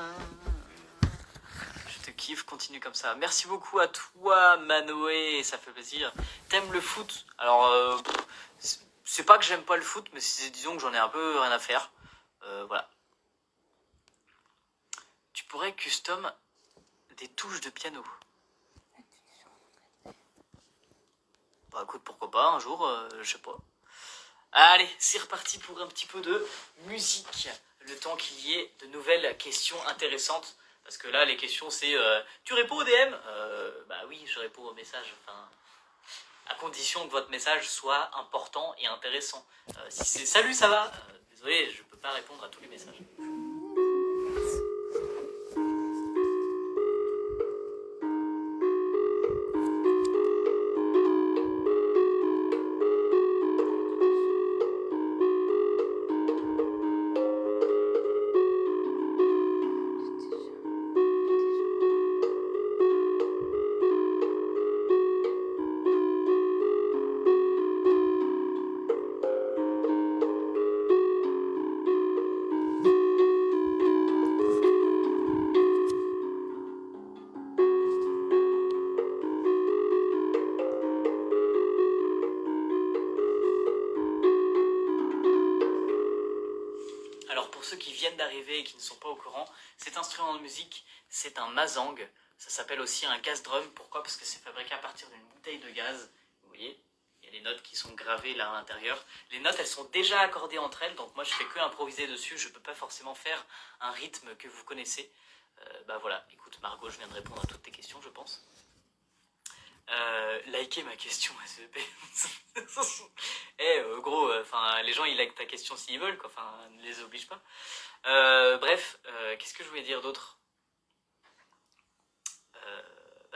Je te kiffe, continue comme ça. Merci beaucoup à toi, Manoé, ça fait plaisir. T'aimes le foot? Alors, c'est pas que j'aime pas le foot, mais disons que j'en ai un peu rien à faire. Voilà. Tu pourrais custom des touches de piano. Bah écoute, pourquoi pas, un jour, je sais pas. Allez, c'est reparti pour un petit peu de musique. Le temps qu'il y ait de nouvelles questions intéressantes. Parce que là, les questions, c'est tu réponds au DM? Bah oui, je réponds au message. Enfin, à condition que votre message soit important et intéressant. Si c'est salut, ça va? Désolé, je peux pas répondre à tous les messages. D'arriver et qui ne sont pas au courant, cet instrument de musique, c'est un mazang. Ça s'appelle aussi un gas drum. Pourquoi? Parce que c'est fabriqué à partir d'une bouteille de gaz. Vous voyez, il y a les notes qui sont gravées là à l'intérieur. Les notes, elles sont déjà accordées entre elles, donc moi je fais que improviser dessus. Je peux pas forcément faire un rythme que vous connaissez. Voilà, écoute Margot, je viens de répondre à toutes tes questions, je pense. Likez ma question SVP. Gros, les gens ils like ta question s'ils veulent, quoi. Enfin, ne les oblige pas. Bref, qu'est-ce que je voulais dire d'autre?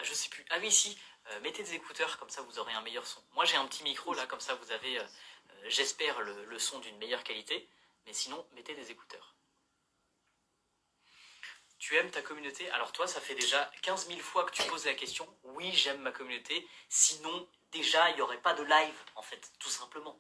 Je sais plus. Ah oui, si, mettez des écouteurs, comme ça vous aurez un meilleur son. Moi j'ai un petit micro là, comme ça vous avez, j'espère, le son d'une meilleure qualité. Mais sinon, mettez des écouteurs. Tu aimes ta communauté? Alors toi, ça fait déjà 15 000 fois que tu poses la question. Oui, j'aime ma communauté. Sinon, déjà, il n'y aurait pas de live, en fait, tout simplement.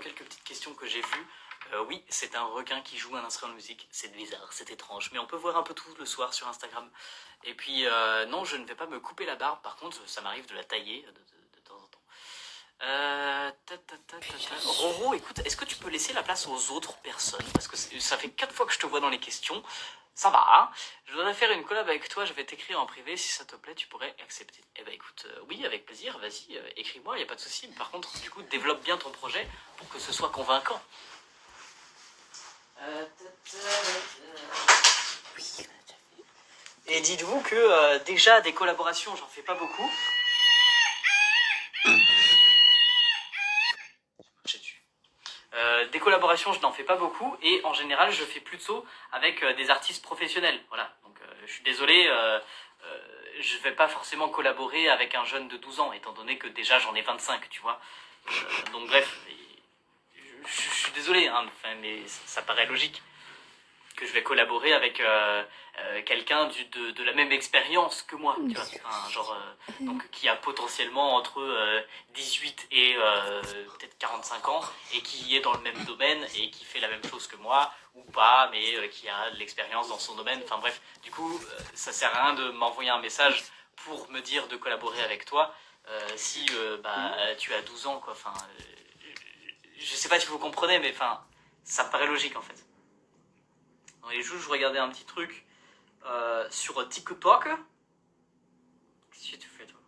quelques petites questions que j'ai vues. Oui, c'est un requin qui joue un instrument de musique. C'est bizarre, c'est étrange. Mais on peut voir un peu tout le soir sur Instagram. Et puis, non, je ne vais pas me couper la barbe. Par contre, ça m'arrive de la tailler de temps en temps. Roro, écoute, est-ce que tu peux laisser la place aux autres personnes? Parce que ça fait 4 fois que je te vois dans les questions. Ça va, hein? Je voudrais faire une collab avec toi, je vais t'écrire en privé, si ça te plaît, tu pourrais accepter. Eh ben écoute, oui, avec plaisir, vas-y, écris-moi, y a pas de souci. Par contre, du coup, développe bien ton projet pour que ce soit convaincant. Et dites-vous que déjà, des collaborations, j'en fais pas beaucoup. Des collaborations, je n'en fais pas beaucoup et en général, je fais plutôt avec des artistes professionnels. Voilà. Donc, je suis désolé, je vais pas forcément collaborer avec un jeune de 12 ans, étant donné que déjà j'en ai 25, tu vois. Donc bref, je suis désolé, hein, enfin, mais ça paraît logique que je vais collaborer avec quelqu'un de la même expérience que moi, tu vois, enfin, genre, donc qui a potentiellement entre 18 et peut-être 45 ans et qui est dans le même domaine et qui fait la même chose que moi ou pas, mais qui a de l'expérience dans son domaine. Enfin bref, du coup, ça sert à rien de m'envoyer un message pour me dire de collaborer avec toi si tu as 12 ans, quoi. Enfin, je sais pas si vous comprenez, mais enfin, ça me paraît logique en fait. Dans les jours, je regardais un petit truc sur TikTok. Qu'est-ce que tu fais, toi?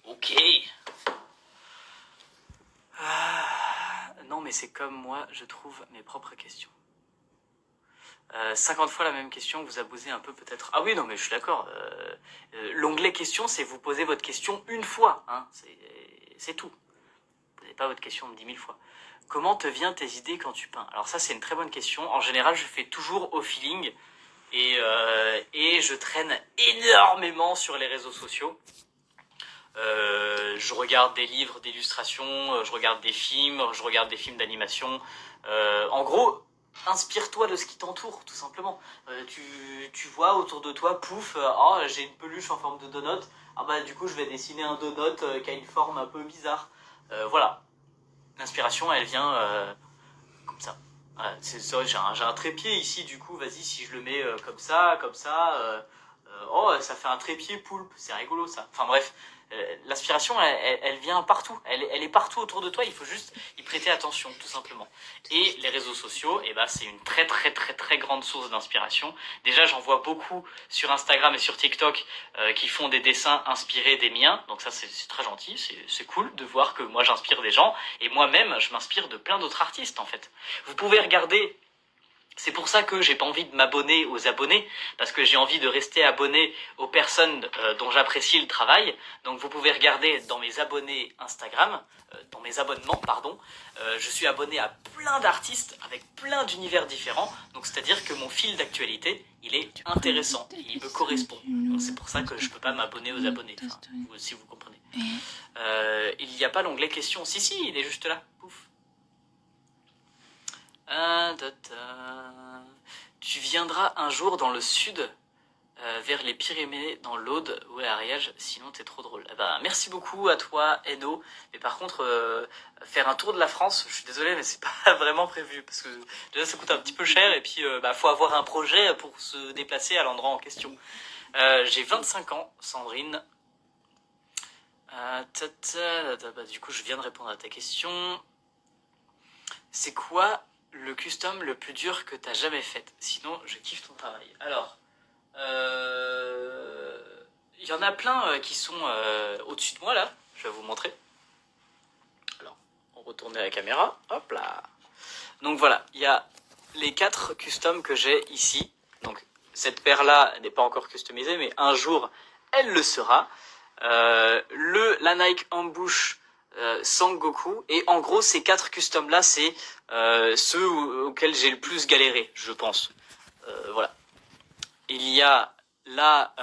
Ok. Non, mais c'est comme moi, je trouve mes propres questions. 50 fois la même question, vous abusez un peu peut-être. Ah oui, non, mais je suis d'accord. L'onglet questions, c'est vous posez votre question une fois. Hein. C'est tout. Vous posez pas votre question 10 000 fois. Comment te viennent tes idées quand tu peins? Alors ça, c'est une très bonne question. En général, je fais toujours au feeling. Et je traîne énormément sur les réseaux sociaux. Je regarde des livres d'illustration, je regarde des films, je regarde des films d'animation. En gros, inspire-toi de ce qui t'entoure, tout simplement. Tu vois autour de toi, pouf, oh, j'ai une peluche en forme de donut. Ah bah du coup, je vais dessiner un donut qui a une forme un peu bizarre. Voilà. L'inspiration, elle vient comme ça. Voilà, c'est vrai, j'ai un trépied ici, du coup, vas-y, si je le mets comme ça, oh, ça fait un trépied poulpe, c'est rigolo ça. Enfin bref, l'inspiration, elle vient partout, elle est partout autour de toi, il faut juste y prêter attention, tout simplement. Et les réseaux sociaux, eh ben, c'est une très très très très grande source d'inspiration. Déjà, j'en vois beaucoup sur Instagram et sur TikTok qui font des dessins inspirés des miens, donc ça c'est très gentil, c'est cool de voir que moi j'inspire des gens, et moi-même je m'inspire de plein d'autres artistes en fait. Vous pouvez regarder. C'est pour ça que j'ai pas envie de m'abonner aux abonnés, parce que j'ai envie de rester abonné aux personnes dont j'apprécie le travail. Donc vous pouvez regarder dans mes abonnés Instagram, dans mes abonnements, pardon, je suis abonné à plein d'artistes avec plein d'univers différents. Donc c'est-à-dire que mon fil d'actualité, il est intéressant, il me correspond. Donc c'est pour ça que je peux pas m'abonner aux abonnés, enfin, si vous comprenez. Il n'y a pas l'onglet questions. Si, il est juste là. Pouf. Tu viendras un jour dans le sud, vers les Pyrénées, dans l'Aude ou à Ariège, sinon t'es trop drôle. Bah, merci beaucoup à toi, Eno. Mais par contre, faire un tour de la France, je suis désolé, mais c'est pas vraiment prévu. Parce que déjà, ça coûte un petit peu cher, et puis faut avoir un projet pour se déplacer à l'endroit en question. J'ai 25 ans, Sandrine. Du coup, je viens de répondre à ta question. C'est quoi le custom le plus dur que t'as jamais fait? Sinon, je kiffe ton travail. Alors, il y en a plein qui sont au-dessus de moi, là. Je vais vous montrer. Alors, on retourne la caméra. Hop là. Donc voilà, il y a les 4 customs que j'ai ici. Donc, cette paire-là n'est pas encore customisée, mais un jour, elle le sera. La Nike Ambush Sangoku, et en gros ces 4 customs là c'est ceux auxquels j'ai le plus galéré, je pense. Voilà, il y a la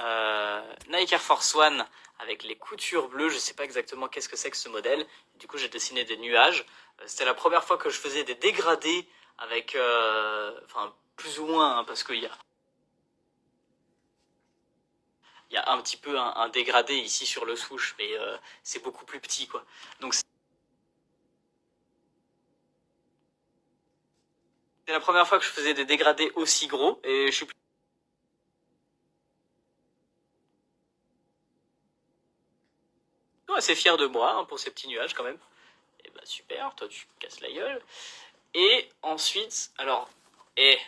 Nike Air Force One avec les coutures bleues, je sais pas exactement qu'est-ce que c'est que ce modèle, du coup j'ai dessiné des nuages. C'était la première fois que je faisais des dégradés avec plus ou moins, hein, parce qu'il y a un petit peu un dégradé ici sur le souche, mais c'est beaucoup plus petit, quoi. Donc c'est la première fois que je faisais des dégradés aussi gros, et je suis assez fier de moi, hein, pour ces petits nuages quand même. Et bah super, toi tu casses la gueule. Et ensuite, alors, et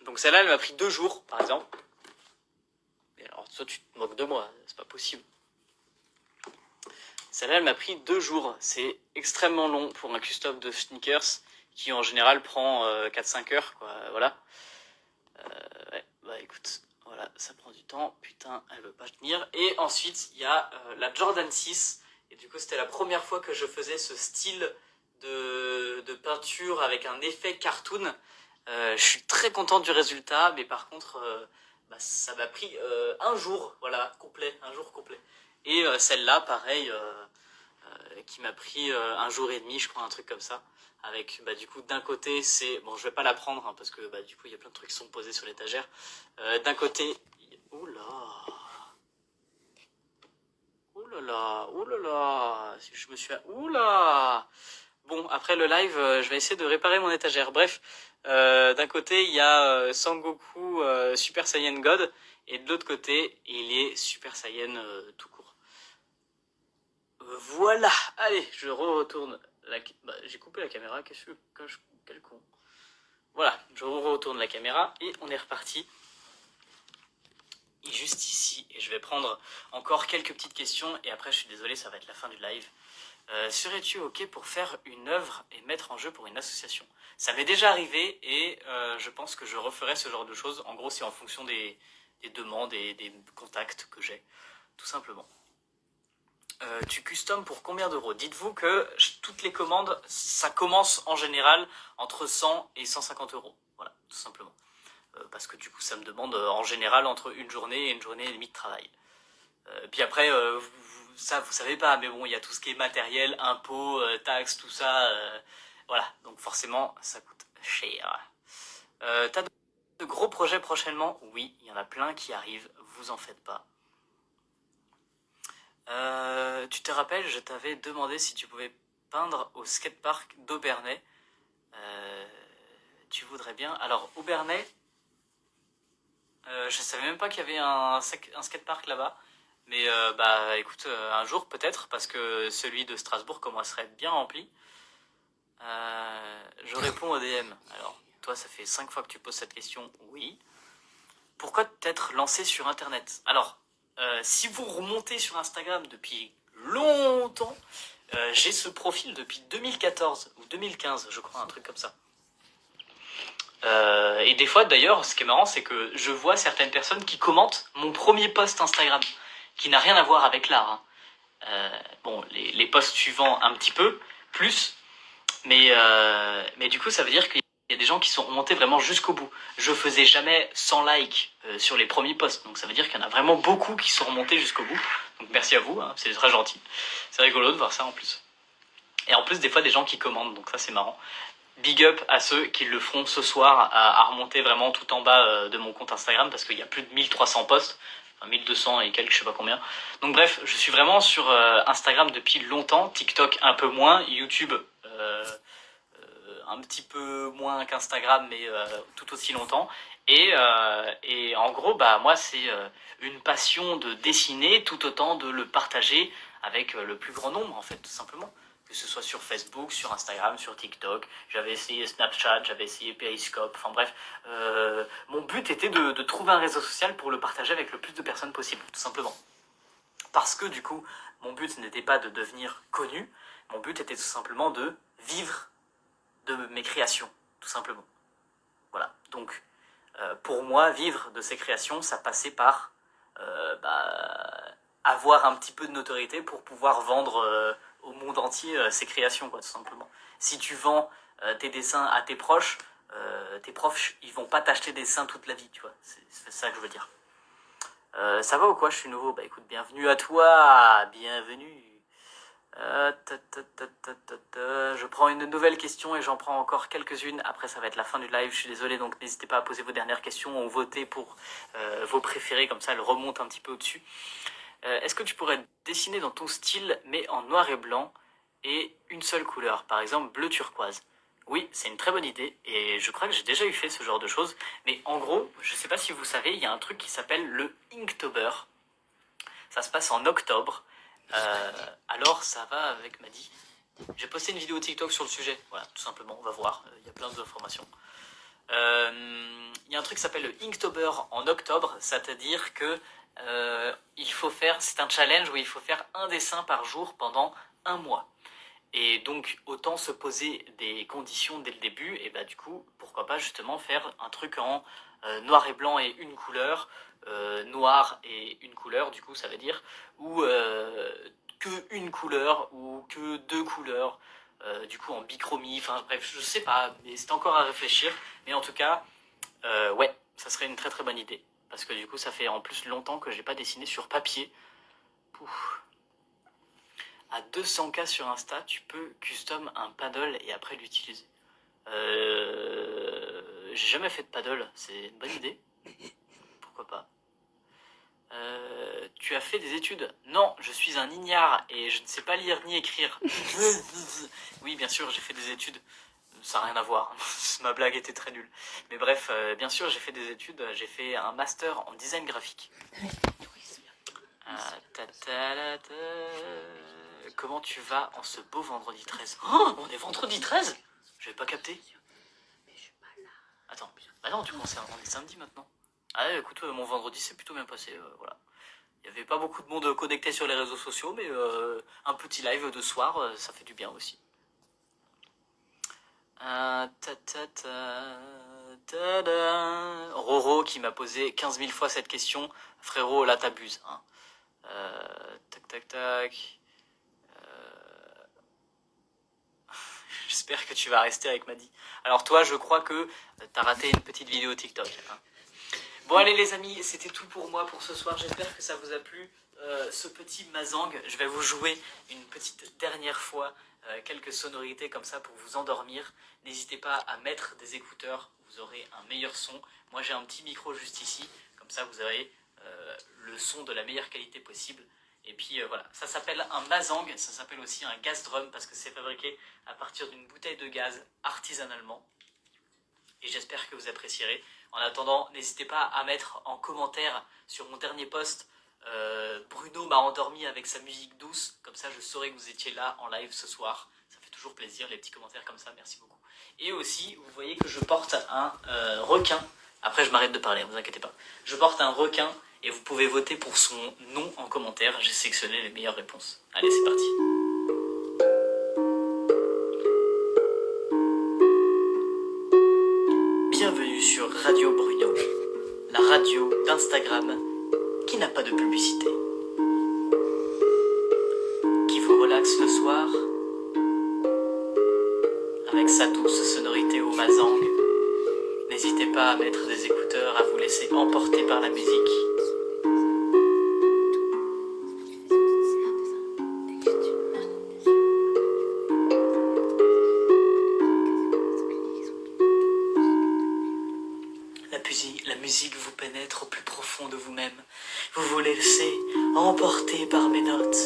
donc celle-là, elle m'a pris 2 jours, par exemple. Et alors, toi, tu te moques de moi, c'est pas possible. Celle-là, elle m'a pris 2 jours. C'est extrêmement long pour un custom de sneakers qui, en général, prend 4-5 heures, quoi. Voilà. Ouais, bah écoute, voilà, ça prend du temps. Putain, elle veut pas tenir. Et ensuite, il y a la Jordan 6. Et du coup, c'était la première fois que je faisais ce style de peinture avec un effet cartoon. Je suis très content du résultat, mais par contre, bah, ça m'a pris un jour, voilà, complet, un jour complet. Et celle-là, pareil, qui m'a pris 1 jour et demi, je crois, un truc comme ça. Avec, bah, du coup, d'un côté, c'est... Bon, je vais pas la prendre, hein, parce que, bah, du coup, il y a plein de trucs qui sont posés sur l'étagère. D'un côté... Oula. Oulala, oulala. Si je me suis... Oula. Bon, après le live, je vais essayer de réparer mon étagère. Bref, d'un côté, il y a Sangoku Super Saiyan God, et de l'autre côté, il est Super Saiyan tout court. Voilà. Allez, je retourne. Bah, j'ai coupé la caméra. Quel con. Voilà, je retourne la caméra et on est reparti. Et juste ici, et je vais prendre encore quelques petites questions et après, je suis désolé, ça va être la fin du live. Serais-tu ok pour faire une œuvre et mettre en jeu pour une association? Ça m'est déjà arrivé et je pense que je referai ce genre de choses. En gros, c'est en fonction des demandes et des contacts que j'ai, tout simplement. Tu custom pour combien d'euros? Dites-vous que toutes les commandes, ça commence en général entre 100 et 150 euros. Voilà, tout simplement. Parce que du coup, ça me demande en général entre une journée et une journée et demie de travail. Puis après, ça, vous savez pas, mais bon, il y a tout ce qui est matériel, impôts, taxes, tout ça. Voilà, donc forcément, ça coûte cher. T'as de gros projets prochainement? Oui, il y en a plein qui arrivent, vous en faites pas. Tu te rappelles, je t'avais demandé si tu pouvais peindre au skatepark d'Aubernay. Tu voudrais bien? Alors, Aubernay, je savais même pas qu'il y avait un skatepark là-bas. Mais bah écoute, un jour peut-être, parce que celui de Strasbourg commencerait bien rempli. Je réponds au DM. Alors, toi, ça fait 5 fois que tu poses cette question. Oui. Pourquoi t'être lancé sur Internet? Alors, si vous remontez sur Instagram depuis longtemps, j'ai ce profil depuis 2014 ou 2015, je crois, un truc comme ça. Et des fois, d'ailleurs, ce qui est marrant, c'est que je vois certaines personnes qui commentent mon premier post Instagram, qui n'a rien à voir avec l'art, hein. Bon, les posts suivants un petit peu, plus, mais du coup, ça veut dire qu'il y a des gens qui sont remontés vraiment jusqu'au bout. Je faisais jamais 100 likes sur les premiers posts, donc ça veut dire qu'il y en a vraiment beaucoup qui sont remontés jusqu'au bout. Donc merci à vous, hein, c'est très gentil. C'est rigolo de voir ça en plus. Et en plus, des fois, des gens qui commandent, donc ça c'est marrant. Big up à ceux qui le feront ce soir à remonter vraiment tout en bas de mon compte Instagram, parce qu'il y a plus de 1300 posts. 1200 et quelques, je sais pas combien. Donc bref, je suis vraiment sur Instagram depuis longtemps, TikTok un peu moins, YouTube un petit peu moins qu'Instagram, mais tout aussi longtemps. Et en gros, bah moi c'est une passion de dessiner, tout autant de le partager avec le plus grand nombre en fait, tout simplement. Que ce soit sur Facebook, sur Instagram, sur TikTok. J'avais essayé Snapchat, j'avais essayé Periscope, enfin bref. Mon but était de trouver un réseau social pour le partager avec le plus de personnes possible, tout simplement. Parce que du coup, mon but n'était pas de devenir connu, mon but était tout simplement de vivre de mes créations, tout simplement. Voilà, donc pour moi, vivre de ces créations, ça passait par avoir un petit peu de notoriété pour pouvoir vendre au monde entier ces créations, quoi, tout simplement. Si tu vends tes dessins à tes proches, ils vont pas t'acheter des dessins toute la vie, tu vois. C'est ça que je veux dire. Ça va ou quoi? Je suis nouveau. Bah écoute, bienvenue à toi, bienvenue. Je prends une nouvelle question et j'en prends encore quelques-unes. Après, ça va être la fin du live. Je suis désolé, donc n'hésitez pas à poser vos dernières questions ou voter pour vos préférés. Comme ça, elles remontent un petit peu au-dessus. Est-ce que tu pourrais dessiner dans ton style, mais en noir et blanc et une seule couleur, par exemple bleu turquoise? Oui, c'est une très bonne idée et je crois que j'ai déjà eu fait ce genre de choses. Mais en gros, je sais pas si vous savez, il y a un truc qui s'appelle le Inktober. Ça se passe en octobre. Alors ça va avec Maddy. J'ai posté une vidéo TikTok sur le sujet. Voilà, tout simplement, on va voir. Il y a plein d'informations. Il y a un truc qui s'appelle le Inktober en octobre, c'est-à-dire que il faut faire, c'est un challenge où il faut faire un dessin par jour pendant un mois. Et donc autant se poser des conditions dès le début, et bah du coup pourquoi pas justement faire un truc en noir et blanc et une couleur, noir et une couleur du coup ça veut dire, ou que une couleur ou que deux couleurs, du coup en bichromie, enfin bref je sais pas, mais c'est encore à réfléchir, mais en tout cas ouais ça serait une très très bonne idée, parce que du coup ça fait en plus longtemps que j'ai pas dessiné sur papier. Pouf. À 200K sur Insta, tu peux custom un paddle et après l'utiliser. J'ai jamais fait de paddle, c'est une bonne idée. Pourquoi pas. Tu as fait des études? Non, je suis un ignare et je ne sais pas lire ni écrire. Oui, bien sûr, j'ai fait des études. Ça n'a rien à voir. Ma blague était très nulle. Mais bref, bien sûr, j'ai fait des études. J'ai fait un master en design graphique. Comment tu vas en ce beau vendredi 13? Oh, on est vendredi 13? Je vais pas capter. Attends, bah non, tu commences, on est samedi maintenant. Ah ouais, écoute, mon vendredi s'est plutôt bien passé, voilà. Il n'y avait pas beaucoup de monde connecté sur les réseaux sociaux, mais un petit live de soir, ça fait du bien aussi. Roro qui m'a posé 15 000 fois cette question. Frérot, là t'abuses. Hein. Tac tac tac. J'espère que tu vas rester avec Maddy. Alors toi, je crois que t'as raté une petite vidéo TikTok. Hein. Bon allez les amis, c'était tout pour moi pour ce soir. J'espère que ça vous a plu. Ce petit mazang, je vais vous jouer une petite dernière fois quelques sonorités comme ça pour vous endormir. N'hésitez pas à mettre des écouteurs, vous aurez un meilleur son. Moi j'ai un petit micro juste ici, comme ça vous aurez le son de la meilleure qualité possible. Et puis voilà, ça s'appelle un mazang, ça s'appelle aussi un gas drum parce que c'est fabriqué à partir d'une bouteille de gaz artisanalement. Et j'espère que vous apprécierez. En attendant, n'hésitez pas à mettre en commentaire sur mon dernier post Bruno m'a endormi avec sa musique douce, comme ça je saurais que vous étiez là en live ce soir. Ça fait toujours plaisir, les petits commentaires comme ça, merci beaucoup. Et aussi, vous voyez que je porte un requin. Après je m'arrête de parler, ne vous inquiétez pas. Je porte un requin et vous pouvez voter pour son nom en commentaire. J'ai sélectionné les meilleures réponses. Allez, c'est parti. Bienvenue sur Radio Bruno, la radio d'Instagram qui n'a pas de publicité, qui vous relaxe le soir avec sa douce sonorité au mazang. N'hésitez pas à mettre des écouteurs, à vous laisser emporter par la musique. La musique vous pénètre au plus profond de vous-même. Vous vous laissez emporter par mes notes.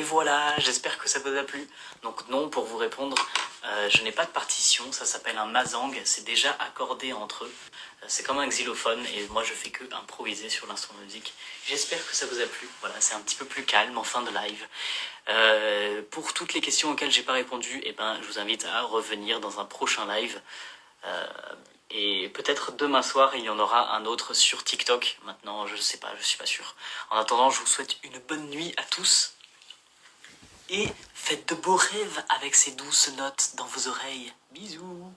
voilà, j'espère que ça vous a plu. Donc non, pour vous répondre, je n'ai pas de partition, ça s'appelle un mazang, c'est déjà accordé entre eux. C'est comme un xylophone et moi je fais que improviser sur l'instrument de musique. J'espère que ça vous a plu. Voilà, c'est un petit peu plus calme en fin de live. Pour toutes les questions auxquelles j'ai pas répondu, eh ben, je vous invite à revenir dans un prochain live. Et peut-être demain soir, il y en aura un autre sur TikTok. Maintenant, je sais pas, je suis pas sûr. En attendant, je vous souhaite une bonne nuit à tous. Et faites de beaux rêves avec ces douces notes dans vos oreilles. Bisous!